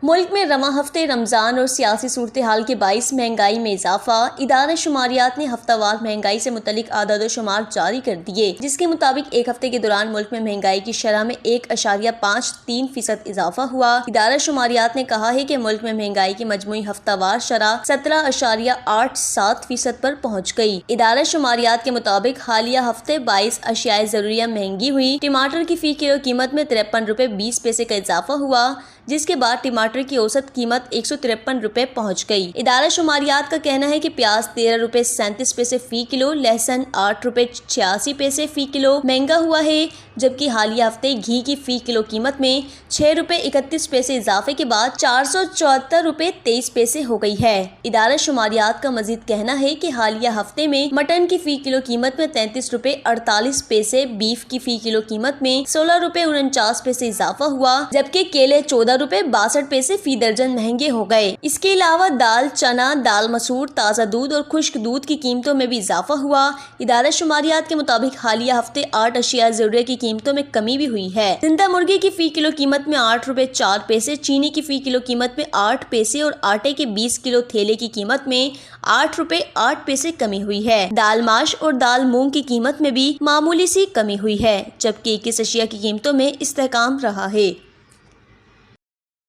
मुल्क में रवा हफ्ते रमजान और सियासी सूरत हाल के बाइस महंगाई में इजाफा। इदारा शुमारियात ने हफ्तावार महंगाई से मुतल्लिक आदाद शुमार जारी कर दिए, जिसके मुताबिक एक हफ्ते के दौरान मुल्क में महंगाई की शरह में 1.53% इजाफा हुआ। इदारा शुमारियात ने कहा है कि मुल्क में महंगाई की मजमूई हफ्तावार शरह 17.87% पर पहुँच गई। इदारा शुमारियात के मुताबिक हालिया हफ्ते 22 अशियाए ज़रूरिया महंगी हुई। टमाटर की फी किलो कीमत में 53 रुपए 20 पैसे का इजाफा हुआ, जिसके बाद टमाटर की औसत कीमत 153 रुपए पहुँच गई। इदारा शुमारियात का कहना है कि प्याज 13 रुपए 37 पैसे फी किलो, लहसुन 8 रुपए 86 पैसे फी किलो महंगा हुआ है, जबकि हालिया हफ्ते घी की फी किलो कीमत में 6 रुपए 31 पैसे इजाफे के बाद 474 रुपए 23 पैसे हो गई है। इदारा शुमारियात का मजीद कहना है कि हालिया हफ्ते में मटन की फी किलो कीमत में 33 रुपए 48 पैसे, बीफ की फी किलो कीमत में 16 रुपए 49 पैसे इजाफा हुआ, जबकि केले 14 रुपए 62 पैसे फी दर्जन महंगे हो गए। इसके अलावा दाल, चना, दाल मसूर, ताज़ा दूध और खुश्क दूध की कीमतों में भी इजाफा हुआ। इदारा शुमारियात के मुताबिक हालिया हफ्ते 8 अशिया ज़रूरिया की कीमतों में कमी भी हुई है। जिंदा मुर्गी की फी किलो कीमत में 8 रुपए 4 पैसे, चीनी की फी किलो कीमत में 8 पैसे और आटे के 20 किलो थैले की कीमत में 8 रुपए 8 पैसे कमी हुई है। दाल माश और दाल मूंग की कीमत में भी मामूली सी कमी हुई है, जबकि 21 अशिया की कीमतों में इस्तेहकाम रहा है।